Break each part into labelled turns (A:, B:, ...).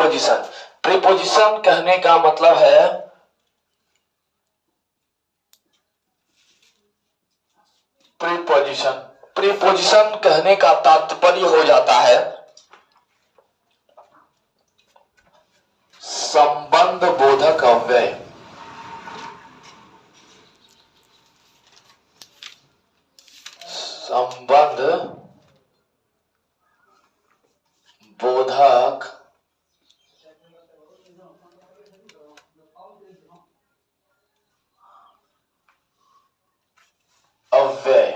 A: Preposition. Preposition कहने का मतलब है प्रीपोजिशन। प्रीपोजिशन कहने का तात्पर्य हो जाता है संबंध बोधक अव्यय। संबंध बोधक अव्यय।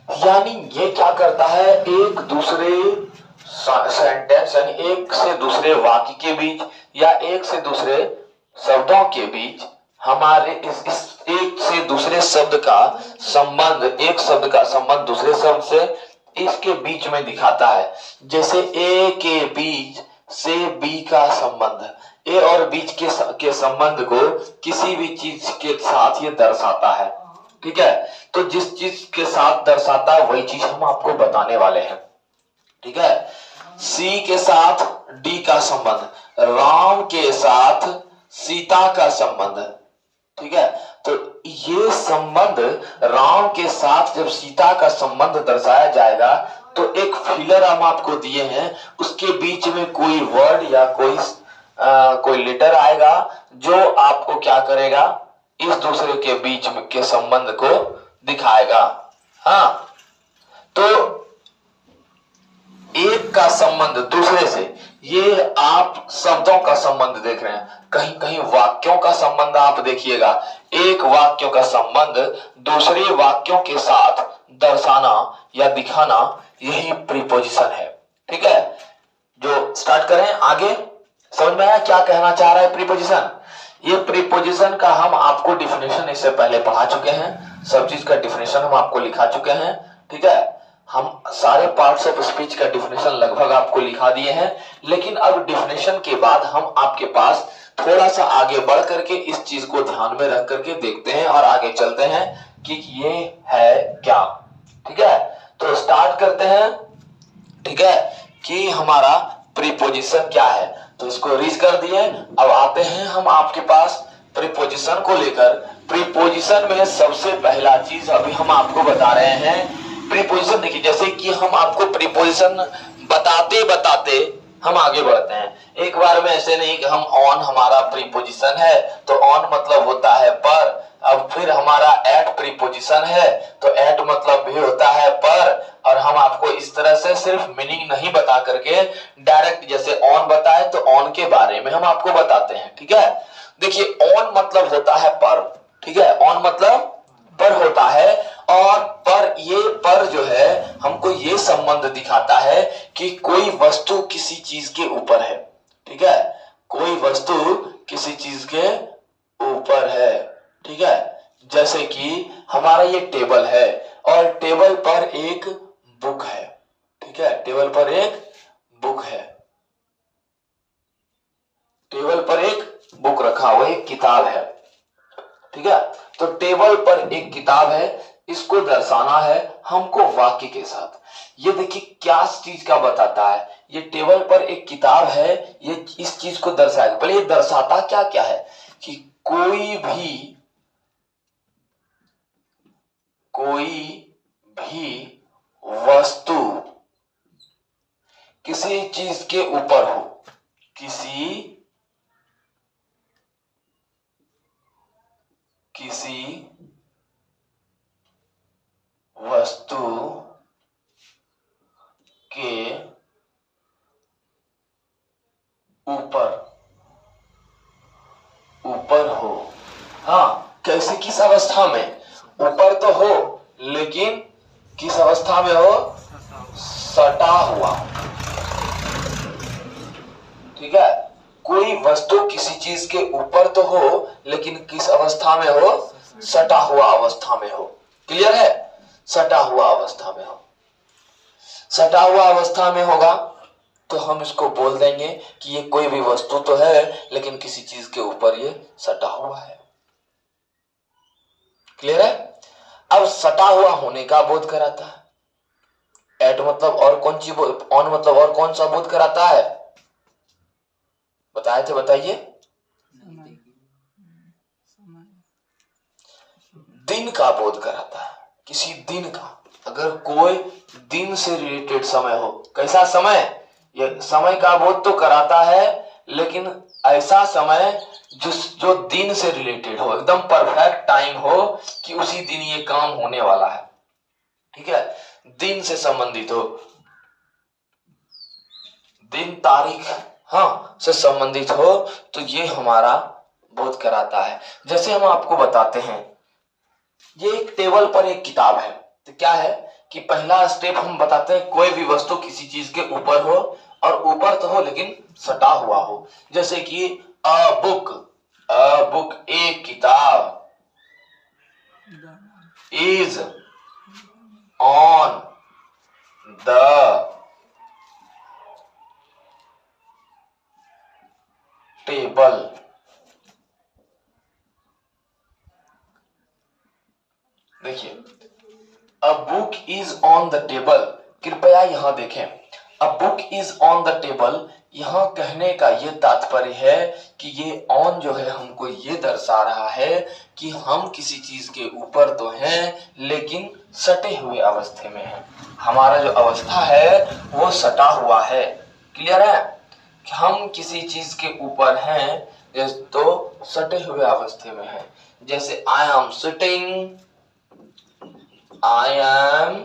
A: यानी ये क्या करता है, एक दूसरे सेंटेंस यानी एक से दूसरे वाक्य के बीच या एक से दूसरे शब्दों के बीच हमारे इस एक से दूसरे शब्द का संबंध, एक शब्द का संबंध दूसरे शब्द से इसके बीच में दिखाता है। जैसे ए के बीच से बी का संबंध, ए और बीच के संबंध को किसी भी चीज के साथ ये दर्शाता है। ठीक है, तो जिस चीज के साथ दर्शाता है वही चीज हम आपको बताने वाले हैं। ठीक है, सी के साथ डी का संबंध, राम के साथ सीता का संबंध। ठीक है, तो ये संबंध राम के साथ जब सीता का संबंध दर्शाया जाएगा तो एक फिलर हम आपको दिए हैं, उसके बीच में कोई वर्ड या कोई लेटर आएगा जो आपको क्या करेगा, इस दूसरे के बीच में के संबंध को दिखाएगा। हाँ, तो एक का संबंध दूसरे से, ये आप शब्दों का संबंध देख रहे हैं, कहीं कहीं वाक्यों का संबंध आप देखिएगा। एक वाक्यों का संबंध दूसरे वाक्यों के साथ दर्शाना या दिखाना, यही प्रीपोजिशन है। ठीक है, जो स्टार्ट करें आगे, समझ में आया क्या कहना चाह रहा है प्रीपोजिशन? ये प्रीपोजिशन का हम आपको डिफिनेशन इससे पहले पढ़ा चुके हैं, सब चीज का डिफिनेशन हम आपको लिखा चुके हैं। ठीक है, हम सारे पार्ट्स ऑफ स्पीच का डिफिनेशन लगभग आपको लिखा दिए हैं, लेकिन अब डिफिनेशन के बाद हम आपके पास थोड़ा सा आगे बढ़ करके इस चीज को ध्यान में रख करके देखते हैं और आगे चलते हैं कि ये है क्या। ठीक है, तो स्टार्ट करते हैं। ठीक है, कि हमारा प्रीपोजिशन क्या है, तो इसको रीड कर दिए। अब आते हैं हम आपके पास प्रीपोजिशन को लेकर। प्रीपोजिशन में सबसे पहला चीज अभी हम आपको बता रहे हैं प्रीपोजिशन। देखिए, जैसे कि हम आपको प्रीपोजिशन बताते बताते हम आगे बढ़ते हैं। एक बार में ऐसे नहीं कि हम ऑन हमारा प्रीपोजिशन है तो ऑन मतलब होता है पर, अब फिर हमारा एट प्रीपोजिशन है तो एट मतलब भी होता है पर, और हम आपको इस तरह से सिर्फ मीनिंग नहीं बता करके डायरेक्ट जैसे ऑन बताए तो ऑन के बारे में हम आपको बताते हैं। ठीक है, देखिए ऑन मतलब होता है पर। ठीक है, ऑन मतलब पर होता है, और पर ये पर जो है हमको ये संबंध दिखाता है कि कोई वस्तु किसी चीज के ऊपर है। ठीक है, कोई वस्तु किसी चीज के ऊपर है। ठीक है, जैसे कि हमारा ये टेबल है और टेबल पर एक बुक है। ठीक है, टेबल पर एक बुक है, टेबल पर एक बुक रखा हुआ, एक किताब है। ठीक है, तो टेबल पर एक किताब है, इसको दर्शाना है हमको वाक्य के साथ। ये देखिए क्या चीज का बताता है, ये टेबल पर एक किताब है, ये इस चीज को दर्शाएगा। पहले ये दर्शाता क्या क्या है कि कोई भी वस्तु किसी चीज के ऊपर हो, किसी वस्तु के ऊपर हो। हाँ, कैसे, किस अवस्था में? ऊपर तो हो लेकिन किस अवस्था में हो? सटा हुआ। ठीक है, कोई वस्तु किसी चीज के ऊपर तो हो लेकिन किस अवस्था में हो? सटा हुआ अवस्था में हो। क्लियर है, सटा हुआ अवस्था में हो। सटा हुआ अवस्था में होगा तो हम इसको बोल देंगे कि ये कोई भी वस्तु तो है लेकिन किसी चीज के ऊपर ये सटा हुआ है। क्लियर है? अब सटा हुआ होने का बोध कराता है। एट मतलब और कौन सी, ऑन मतलब और कौन सा बोध कराता है, बताए थे, बताइए। दिन का बोध कराता है, किसी दिन का। अगर कोई दिन से रिलेटेड समय हो, कैसा समय, ये समय का बोध तो कराता है, लेकिन ऐसा समय जो दिन से रिलेटेड हो, एकदम परफेक्ट टाइम हो कि उसी दिन ये काम होने वाला है, ठीक है, दिन से संबंधित हो, दिन तारीख हाँ से संबंधित हो, तो ये हमारा बोध कराता है। जैसे हम आपको बताते हैं, ये एक टेबल पर एक किताब है, तो क्या है कि पहला स्टेप हम बताते हैं, कोई भी वस्तु किसी चीज के ऊपर हो, और ऊपर तो हो लेकिन सटा हुआ हो। जैसे कि अ बुक एक किताब इज ऑन द टेबल। देखिए, a book is on the table, कृपया यहां देखें, a book is on the table, यहां कहने का ये तात्पर्य है कि ये ऑन जो है हमको ये दर्शा रहा है कि हम किसी चीज के ऊपर तो हैं लेकिन सटे हुए अवस्थे में हैं। हमारा जो अवस्था है वो सटा हुआ है। क्लियर है कि हम किसी चीज के ऊपर हैं तो सटे हुए अवस्थे में हैं। जैसे I am sitting, I am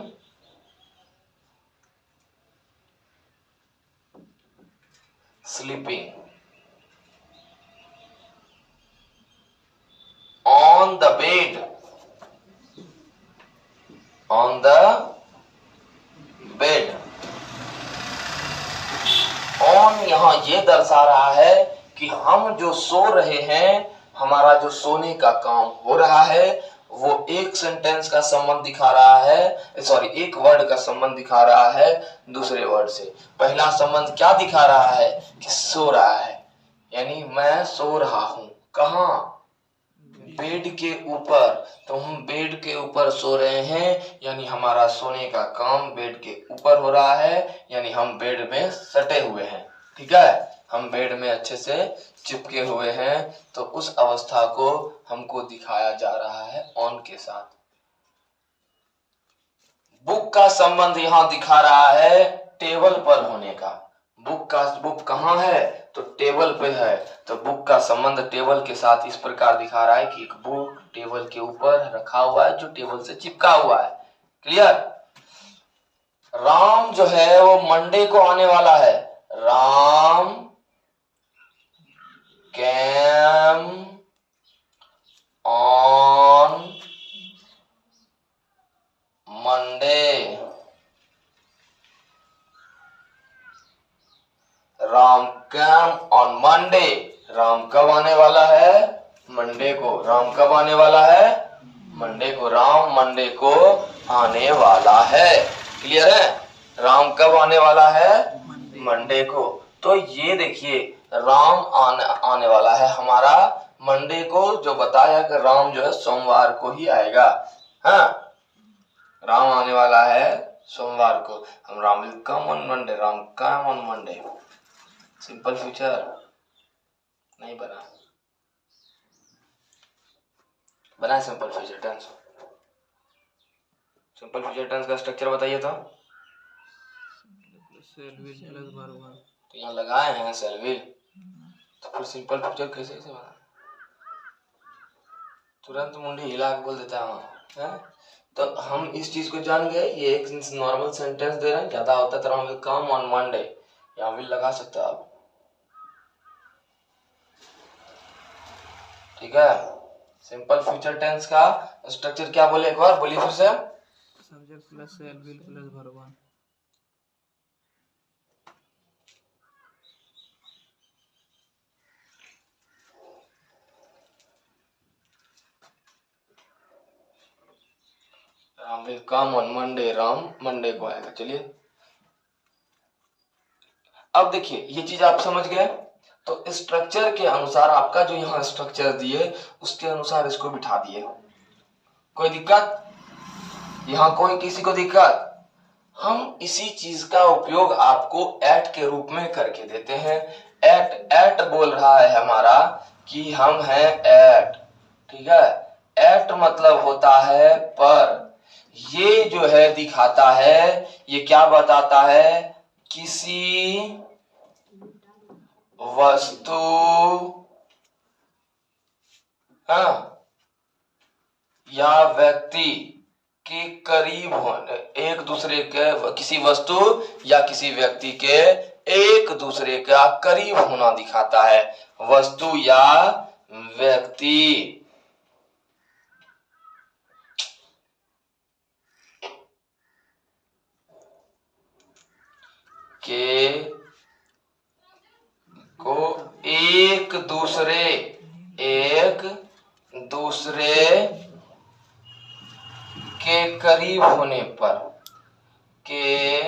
A: sleeping on the bed, on the bed। on यहां ये दर्शा रहा है कि हम जो सो रहे हैं, हमारा जो सोने का काम हो रहा है, वो एक सेंटेंस का संबंध दिखा रहा है, सॉरी एक वर्ड का संबंध दिखा रहा है दूसरे वर्ड से। पहला संबंध क्या दिखा रहा है कि सो रहा है, यानी मैं सो रहा हूं, कहां, बेड के ऊपर। तो हम बेड के ऊपर सो रहे हैं, यानी हमारा सोने का काम बेड के ऊपर हो रहा है, यानी हम बेड में सटे हुए हैं, ठीक है, हम बेड में अच्छे से चिपके हुए हैं। तो उस अवस्था को हमको दिखाया जा रहा है ऑन के साथ। बुक का संबंध यहां दिखा रहा है टेबल पर होने का। बुक कहां है, तो टेबल पे है, तो बुक का संबंध टेबल के साथ इस प्रकार दिखा रहा है कि एक बुक टेबल के ऊपर रखा हुआ है जो टेबल से चिपका हुआ है। क्लियर। राम जो है वो मंडे को आने वाला है, Ram came on Monday. Ram came on Monday, Ram कब आने वाला है, मंडे को। राम कब आने वाला है, मंडे को। राम मंडे को आने वाला है। क्लियर है, राम कब आने वाला है, मंडे को। तो ये देखिए, राम आने वाला है हमारा मंडे को, जो बताया कि राम जो है सोमवार को ही आएगा। हाँ, राम आने वाला है सोमवार को। हम Ram will come on Monday, Ram come on Monday. Simple future नहीं बना, बना सिंपल फ्यूचर टेंस। सिंपल फ्यूचर टेंस का स्ट्रक्चर बताइए तो। तो यहाँ लगाए हैं सेल विल, तो फिर सिंपल फ्यूचर कैसे कैसे बना, तुरंत मुंडी हिला के बोल देता है। तो हम इस चीज को जान गए, ये एक नॉर्मल सेंटेंस दे रहे हैं, ज्यादा होता है तो हम विल कम ऑन मंडे, यहाँ विल लगा सकते हो आप, ठीक है। सिंपल फ्यूचर टेंस का स्ट्रक्चर क्या बोले, एक बार बोलिए फिर से।
B: Subject plus shall will plus verb one.
A: Ram will come on Monday, Ram Monday को आएगा। चलिए अब देखिए, ये चीज आप समझ गए, तो स्ट्रक्चर के अनुसार आपका जो यहाँ स्ट्रक्चर दिए उसके अनुसार इसको बिठा दिए, कोई दिक्कत। यहाँ कोई किसी को दिक्कत? हम इसी चीज का उपयोग आपको एट के रूप में करके देते हैं। एट एट बोल रहा है हमारा कि हम हैं एट, ठीक है। एट मतलब होता है पर। ये जो है दिखाता है, ये क्या बताता है? किसी वस्तु, हाँ, या व्यक्ति के करीब होने, एक दूसरे के, किसी वस्तु या किसी व्यक्ति के एक दूसरे का करीब होना दिखाता है। वस्तु या व्यक्ति के को एक दूसरे के करीब होने पर, के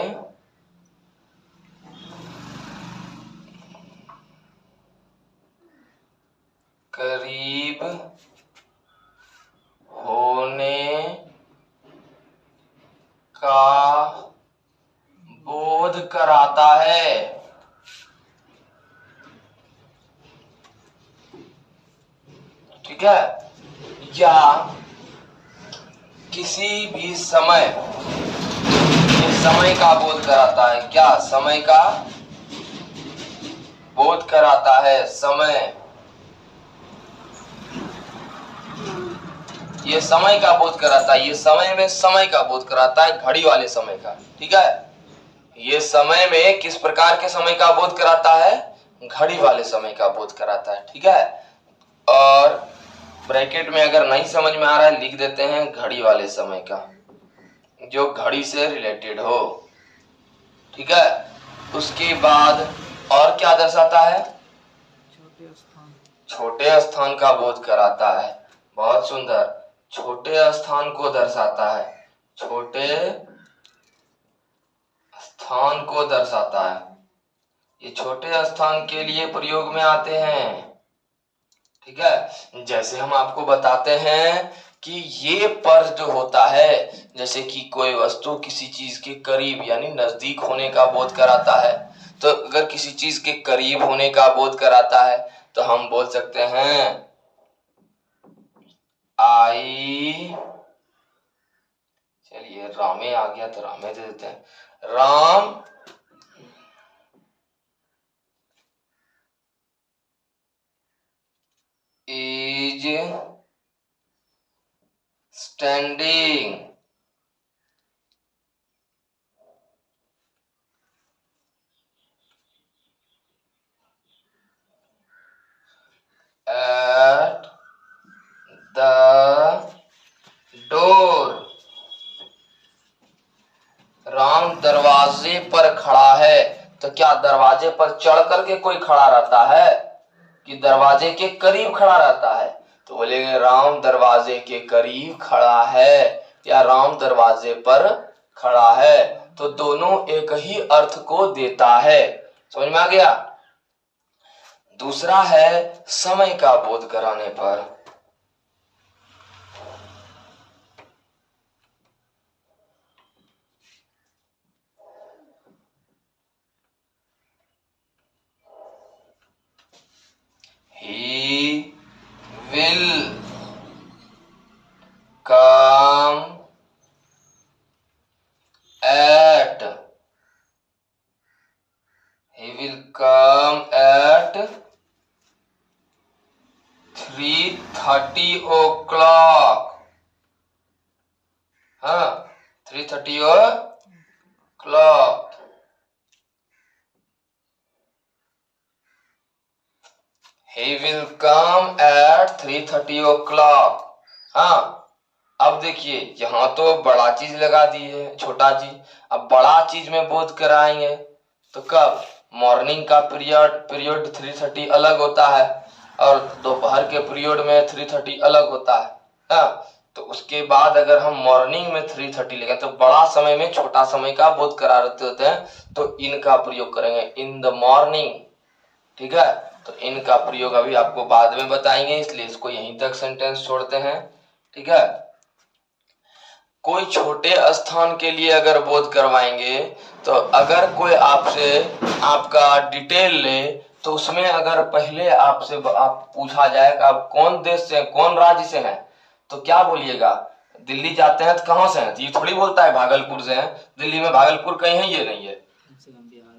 A: करीब होने का बोध कराता है। ठीक है। या किसी भी समय, ये समय का बोध कराता है। क्या? समय का बोध कराता है। समय, ये समय का बोध कराता है। ये समय में समय का बोध कराता है, घड़ी वाले समय का। ठीक है। ये समय में किस प्रकार के समय का बोध कराता है? घड़ी वाले समय का बोध कराता है। ठीक है। और ब्रैकेट में अगर नहीं समझ में आ रहा है लिख देते हैं घड़ी वाले समय का, जो घड़ी से रिलेटेड हो। ठीक है। उसके बाद और क्या दर्शाता है?
B: छोटे स्थान,
A: छोटे स्थान का बोध कराता है। बहुत सुंदर। छोटे स्थान को दर्शाता है। छोटे स्थान को दर्शाता है। ये छोटे स्थान के लिए प्रयोग में आते हैं। ठीक है। जैसे हम आपको बताते हैं कि ये पर जो होता है, जैसे कि कोई वस्तु किसी चीज के करीब यानी नजदीक होने का बोध कराता है। तो अगर किसी चीज के करीब होने का बोध कराता है तो हम बोल सकते हैं आई, चलिए रामे आ गया तो रामे दे देते हैं। Ram is standing at the door। Ram दरवाजे पर खड़ा है। तो क्या दरवाजे पर चढ़ करके कोई खड़ा रहता है कि दरवाजे के करीब खड़ा रहता है? तो बोलेंगे राम दरवाजे के करीब खड़ा है या राम दरवाजे पर खड़ा है। तो दोनों एक ही अर्थ को देता है। समझ में आ गया? दूसरा है समय का बोध कराने पर। He will come at 3:30 o'clock। हाँ, 3:30 o'clock। He will come at 3:30 o'clock। हाँ, अब देखिए यहाँ तो बड़ा चीज लगा दी है, छोटा चीज। अब बड़ा चीज में बोध कराएंगे तो कब? मॉर्निंग का पीरियड 3:30 अलग होता है और दोपहर के पीरियड में 3:30 अलग होता है। हाँ, तो उसके बाद अगर हम मॉर्निंग में 3:30 लेंगे तो बड़ा समय में छोटा समय का बोध करा रहे होते हैं, तो इनका प्रयोग करेंगे इन द मॉर्निंग। ठीक है। तो इनका प्रयोग अभी आपको बाद में बताएंगे, इसलिए इसको यहीं तक सेंटेंस छोड़ते हैं। ठीक है। कोई छोटे स्थान के लिए अगर बोध करवाएंगे तो अगर कोई आपसे आपका डिटेल ले तो उसमें अगर पहले आपसे आप पूछा जाए कि आप कौन देश से कौन राज्य से हैं तो क्या बोलिएगा? दिल्ली जाते हैं तो कहाँ से हैं? तो ये थोड़ी बोलता है भागलपुर से हैं। दिल्ली में भागलपुर कहीं है? ये नहीं है।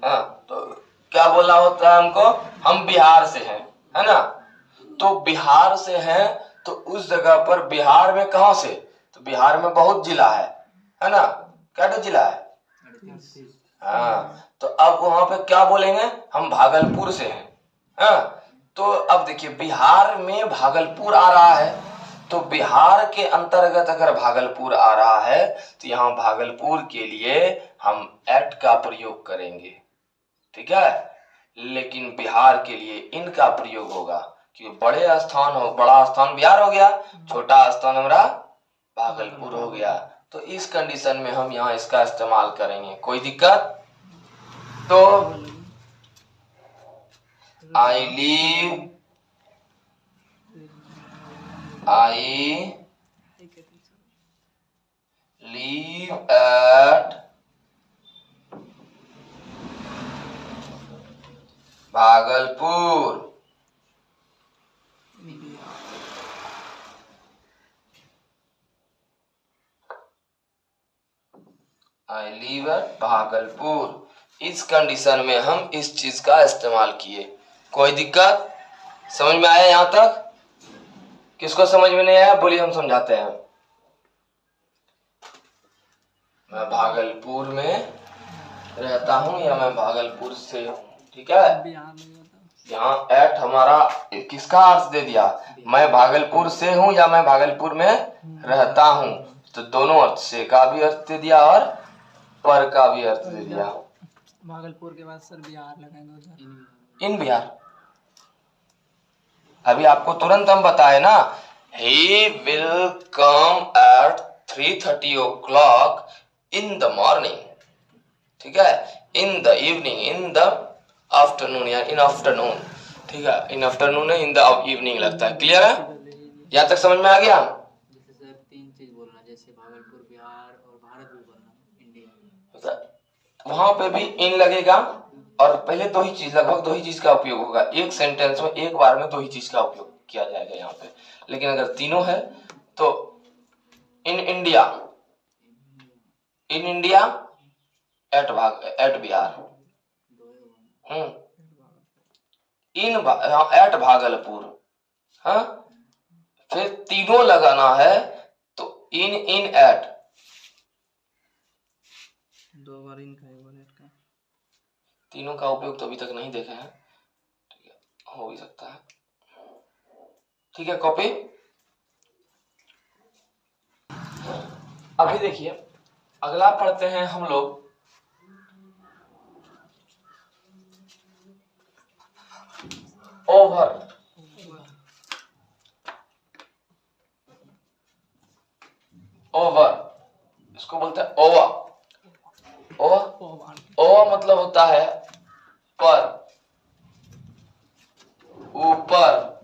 A: हाँ, तो क्या बोलना होता है हमको? हम बिहार से हैं, है ना? तो बिहार से हैं तो उस जगह पर बिहार में कहाँ से? तो बिहार में बहुत जिला है ना? क्या जिला है? हाँ, तो अब वहां पे क्या बोलेंगे? हम भागलपुर से हैं। हाँ, तो अब देखिए बिहार में भागलपुर आ रहा है तो बिहार के अंतर्गत अगर भागलपुर आ रहा है तो यहाँ भागलपुर के लिए हम एट का प्रयोग करेंगे, ठीक है? लेकिन बिहार के लिए इनका प्रयोग होगा क्योंकि बड़े स्थान हो, बड़ा स्थान बिहार हो गया, छोटा स्थान हमारा भागलपुर हो गया। तो इस कंडीशन में हम यहाँ इसका इस्तेमाल करेंगे। कोई दिक्कत? तो I leave at Bhagalpur. I leave at Bhagalpur. इस कंडीशन में हम इस चीज का इस्तेमाल किए। कोई दिक्कत? समझ में आया यहाँ तक? किसको समझ में नहीं आया बोलिए, हम समझाते हैं। मैं भागलपुर में रहता हूँ या मैं भागलपुर से हूँ, ठीक है? यहाँ एट हमारा किसका अर्थ दे दिया? मैं भागलपुर से हूँ या मैं भागलपुर में रहता हूँ, तो दोनों अर्थ से का भी अर्थ दे दिया और पर का भी अर्थ दे दिया।
B: भागलपुर के बाद सर बिहार लगाएंगे उधर।
A: इन बिहार अभी आपको तुरंत हम बताए ना, he will come at 3:30 o'clock in the morning, ठीक है? in the evening, in the afternoon या in afternoon, ठीक है? in afternoon है, in the evening लगता है। क्लियर है? यहाँ तक समझ में आ गया?
B: जैसे सर 3 चीज बोलना, जैसे भागलपुर, बिहार और भारत भी बोलना, इंडिया।
A: वहां पे भी इन लगेगा और पहले दो ही चीज, लगभग दो ही चीज का उपयोग होगा। एक सेंटेंस में एक बार में दो ही चीज का उपयोग किया जाएगा यहाँ पे। लेकिन अगर तीनों है तो in India at Bihar, at Bhagalpur. हाँ, फिर तीनों लगाना है तो इन एट,
B: दो बार इनका एक बार एट का।
A: तीनों का उपयोग तो अभी तक नहीं देखे हैं, ठीक है? हो भी सकता है, ठीक है? कॉपी। अभी देखिए अगला पढ़ते हैं हम लोग ओवर। इसको बोलते हैं ओवा। ओवा मतलब होता है पर, ऊपर,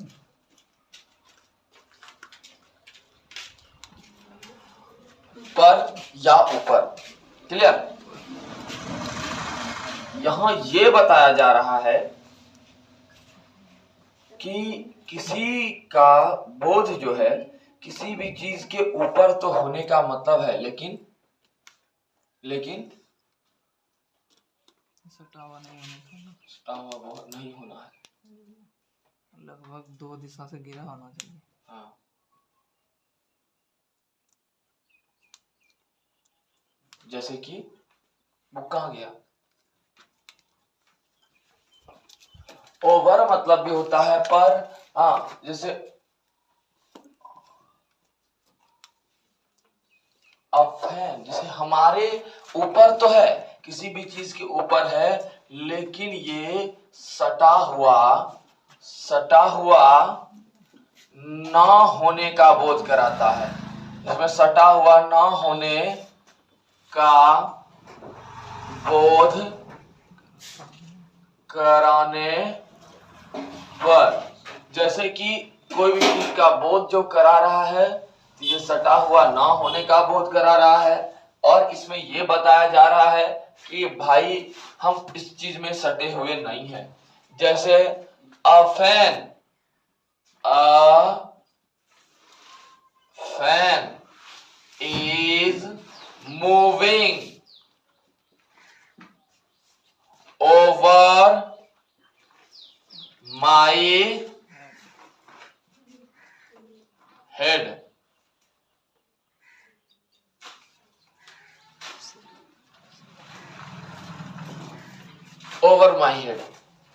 A: पर या ऊपर। क्लियर? यहां ये बताया जा रहा है कि किसी का बोझ जो है किसी भी चीज के ऊपर तो होने का मतलब है, लेकिन
B: सटा हुआ नहीं होना चाहिए।
A: सटा हुआ बहुत नहीं होना है,
B: लगभग 2 दिशा से गिरा होना चाहिए।
A: हाँ। जैसे कि वो कहाँ गया? ओवर मतलब भी होता है पर। हाँ, जैसे अप है, जैसे हमारे ऊपर तो है, किसी भी चीज के ऊपर है, लेकिन ये सटा हुआ ना होने का बोध कराता है। इसमें सटा हुआ ना होने का बोध कराने पर, जैसे कि कोई भी चीज का बोध जो करा रहा है तो ये सटा हुआ ना होने का बोध करा रहा है। और इसमें ये बताया जा रहा है कि भाई हम इस चीज में सटे हुए नहीं हैं। जैसे a fan is moving over my head. Over my head.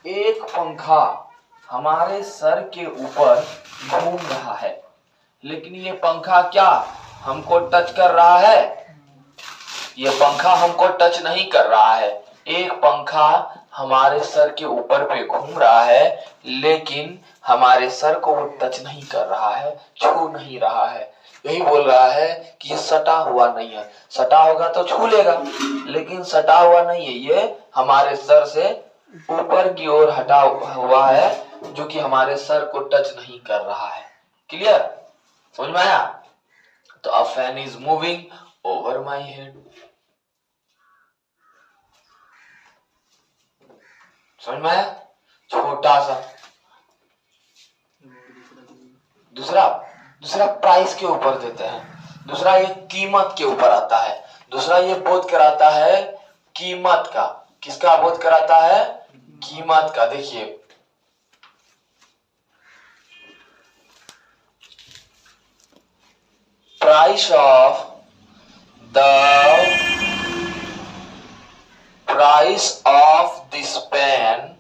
A: एक पंखा हमारे सर के ऊपर घूम रहा है, लेकिन ये पंखा क्या हमको टच कर रहा है? ये पंखा हमको टच नहीं कर रहा है। एक पंखा हमारे सर के ऊपर पे घूम रहा है, लेकिन हमारे सर को वो टच नहीं कर रहा है, छू नहीं रहा है। यही बोल रहा है कि ये सटा हुआ नहीं है। सटा होगा तो छू लेगा, लेकिन सटा हुआ नहीं है। ये हमारे सर से ऊपर की ओर हटा हुआ है, जो कि हमारे सर को टच नहीं कर रहा है। क्लियर? समझ में आया? तो a fan is moving over my head. समझ में आया? छोटा सा। दूसरा प्राइस के ऊपर देते हैं। दूसरा ये कीमत के ऊपर आता है। दूसरा ये बोध कराता है कीमत का। किसका बोध कराता है? कीमत का। देखिए, price of this pen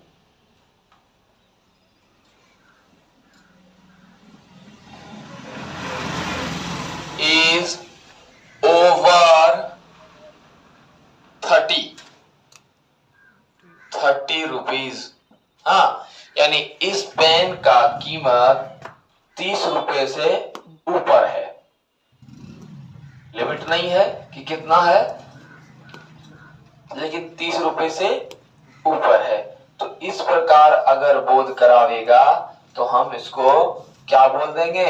A: is over 30 rupees. हाँ, यानी इस पेन का कीमत 30 रुपए से ऊपर है। लिमिट नहीं है कि कितना है, लेकिन 30 रुपए से ऊपर है। तो इस प्रकार अगर बोध करावेगा तो हम इसको क्या बोल देंगे?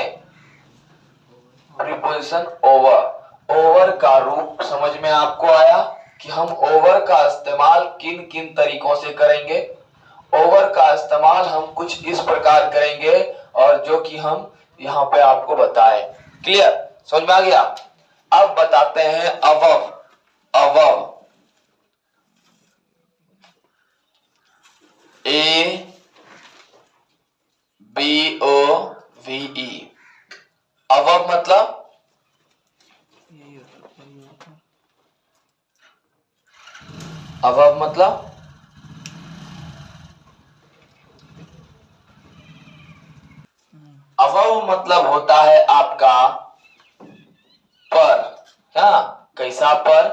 A: Preposition over. ओवर का रूप समझ में आपको आया कि हम ओवर का इस्तेमाल किन किन तरीकों से करेंगे। ओवर का इस्तेमाल हम कुछ इस प्रकार करेंगे, और जो कि हम यहाँ पे आपको बताए। क्लियर? समझ में आ गया? अब बताते हैं अबव। Above ABOVE। अबव मतलब अबव मतलब अबव मतलब होता है आपका पर। हाँ, कैसा पर?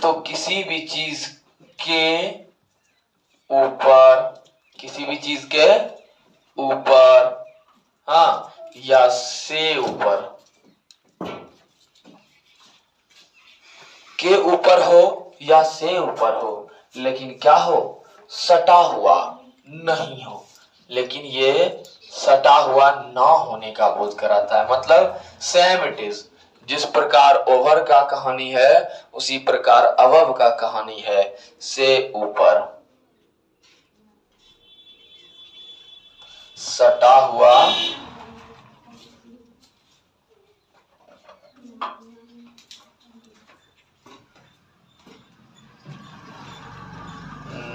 A: तो किसी भी चीज के ऊपर, किसी भी चीज के ऊपर, हाँ, या से ऊपर, के ऊपर हो या से ऊपर हो, लेकिन क्या हो? सटा हुआ नहीं हो। लेकिन ये सटा हुआ ना होने का बोध कराता है। मतलब सेम इट इज। जिस प्रकार ओवर का कहानी है, उसी प्रकार अबव का कहानी है, से ऊपर। सटा हुआ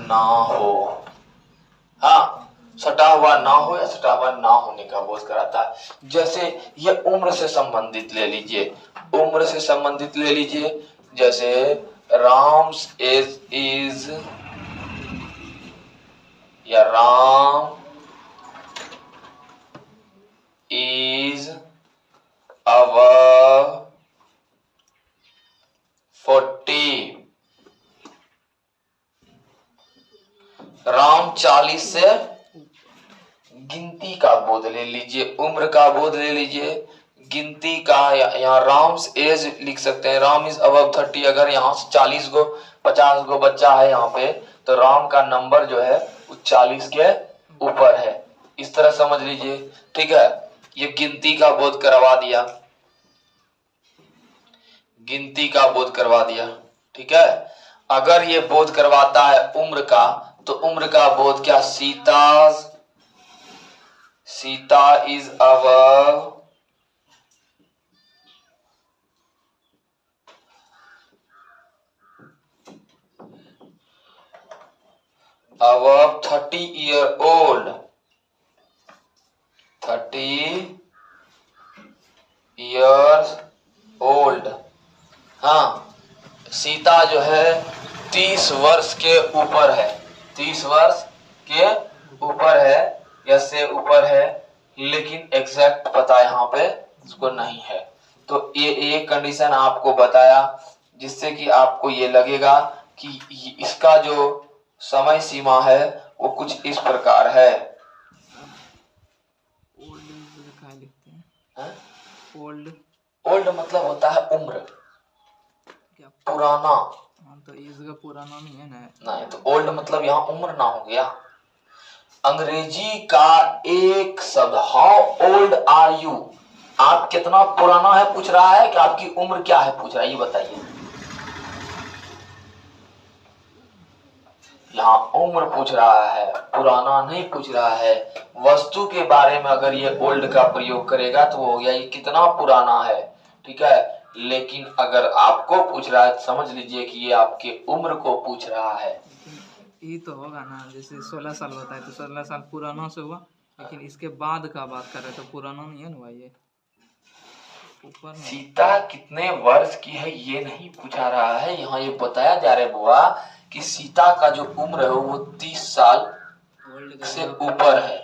A: ना हो। हाँ, सटा हुआ ना हो या सटा हुआ ना होने का बोध कराता है। जैसे ये उम्र से संबंधित ले लीजिए। उम्र से संबंधित ले लीजिए। जैसे राम्स एज इज, या राम is above 40। राम 40 से गिनती का बोध ले लीजिए, उम्र का बोध ले लीजिए, गिनती का। यहाँ राम्स एज लिख सकते हैं, राम इज अबव 30। अगर यहाँ से 40 गो 50 गो बच्चा है यहाँ पे, तो राम का नंबर जो है वो 40 के ऊपर है। इस तरह समझ लीजिए। ठीक है, ये गिनती का बोध करवा दिया। गिनती का बोध करवा दिया, ठीक है। अगर ये बोध करवाता है उम्र का, तो उम्र का बोध क्या, Sita is above 30 year old, 30 years old। हाँ, सीता जो है 30 वर्ष के ऊपर है, 30 वर्ष के ऊपर है या से ऊपर है, लेकिन एग्जैक्ट पता यहाँ पे इसको नहीं है। तो ये एक कंडीशन आपको बताया जिससे कि आपको ये लगेगा कि इसका जो समय सीमा है वो कुछ इस प्रकार है।
B: ओल्ड क्या लिखते हैं?
A: हाँ?
B: ओल्ड
A: मतलब होता है उम्र,
B: क्या?
A: पुराना।
B: हाँ, तो एज का पुराना नहीं है ना।
A: नहीं, तो ओल्ड मतलब यहाँ उम्र ना हो गया। अंग्रेजी का एक शब्द, हाउ ओल्ड आर यू, आप कितना पुराना है पूछ रहा है कि आपकी उम्र क्या है पूछ रहा है, ये बताइए। यहाँ उम्र पूछ रहा है, पुराना नहीं पूछ रहा है। वस्तु के बारे में अगर ये ओल्ड का प्रयोग करेगा तो वो हो गया ये कितना पुराना है, ठीक है। लेकिन अगर आपको पूछ रहा है तो समझ लीजिए कि ये आपके उम्र को पूछ रहा है।
B: ये तो होगा ना, जैसे 16 साल होता है तो 16 साल पुराना से हुआ, लेकिन इसके बाद का बात कर रहे तो पुराना नहीं है ना भाई। ये ऊपर
A: सीता कितने वर्ष की है ये नहीं पूछा रहा है, यहाँ ये बताया जा रहा है बुआ कि सीता का जो उम्र है वो 30 साल से ऊपर है।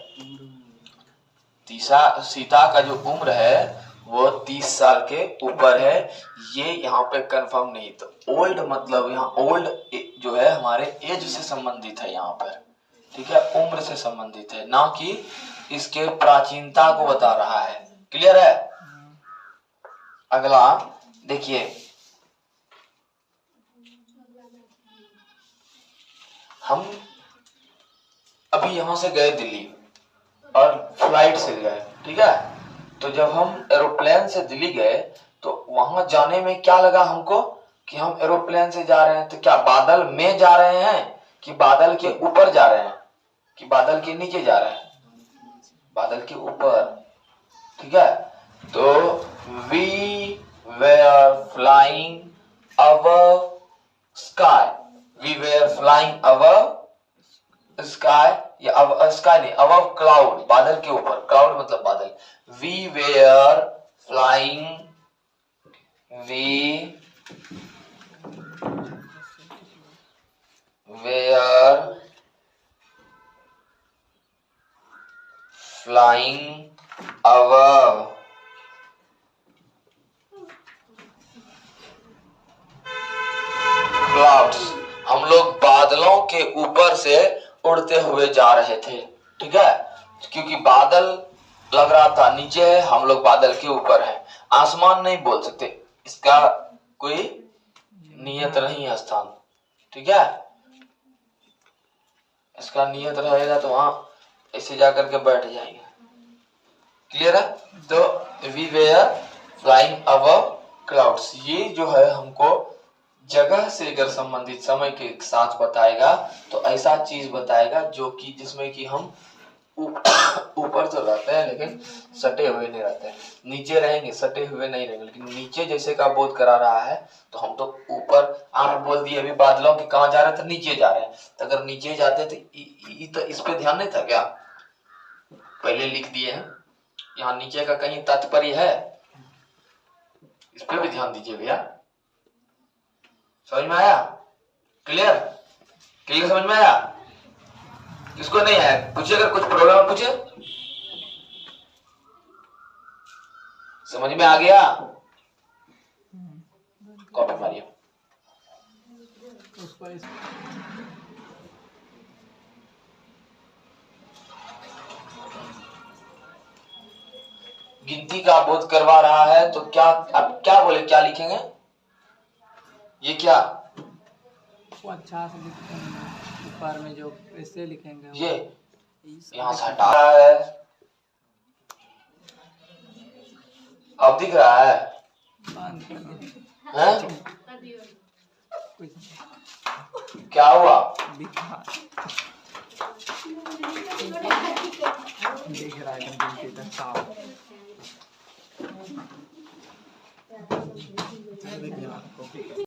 A: सीता का जो उम्र है वो 30 साल के ऊपर है, ये यहाँ पे कंफर्म नहीं। तो ओल्ड मतलब यहाँ ओल्ड जो है हमारे एज से संबंधित है यहाँ पर, ठीक है, उम्र से संबंधित है, ना कि इसके प्राचीनता को बता रहा है। क्लियर है। अगला देखिए, हम अभी यहां से गए दिल्ली और फ्लाइट से गए, ठीक है। तो जब हम एरोप्लेन से दिल्ली गए तो वहां जाने में क्या लगा हमको कि हम एरोप्लेन से जा रहे हैं, तो क्या बादल में जा रहे हैं कि बादल के ऊपर जा रहे हैं कि बादल के नीचे जा रहे हैं, बादल के ऊपर, ठीक है। तो we were flying above sky, we were flying above sky, या अब स्काई नहीं, above cloud, बादल के ऊपर, cloud मतलब बादल। we were flying above clouds, हम लोग बादलों के ऊपर से उड़ते हुए जा रहे थे, ठीक है। क्योंकि बादल लग रहा था नीचे है, हम लोग बादल के ऊपर है। आसमान नहीं बोल सकते, इसका कोई नियत नहीं है स्थान, ठीक है। इसका नियत रहेगा तो वहां ऐसे जाकर के बैठ जाएंगे। क्लियर है। तो we were flying above clouds, ये जो है हमको जगह से अगर संबंधित समय के साथ बताएगा तो ऐसा चीज बताएगा जो कि जिसमें कि हम ऊपर तो रहते हैं लेकिन सटे हुए नहीं रहते, नीचे रहेंगे सटे हुए नहीं रहेंगे, लेकिन नीचे जैसे का बोध करा रहा है तो हम तो ऊपर आप बोल दिए अभी बादलों के कहाँ जा रहे थे, नीचे जा रहे हैं। तो अगर नीचे जाते तो इस पे ध्यान नहीं था क्या, पहले लिख दिए हैं। यहाँ नीचे का कहीं तात्पर्य है, इस पे भी ध्यान दीजिए भैया। समझ में आया? क्लियर क्लियर समझ में आया? किसको नहीं आया पूछिए, अगर कुछ प्रॉब्लम है पूछिए। समझ में आ गया? कॉपी मारिए। गिनती का बोध करवा रहा है तो क्या, अब क्या बोले, क्या लिखेंगे? ये क्या
B: वो अच्छा से लिखते हैं ऊपर में जो ऐसे लिखेंगे,
A: ये यहाँ से हटा रहा है, अब दिख रहा है। हैं?
B: कुछ
A: क्या हुआ?
B: दिखा देख रहा है कंप्यूटर का साफ। देख रहा है, कॉपी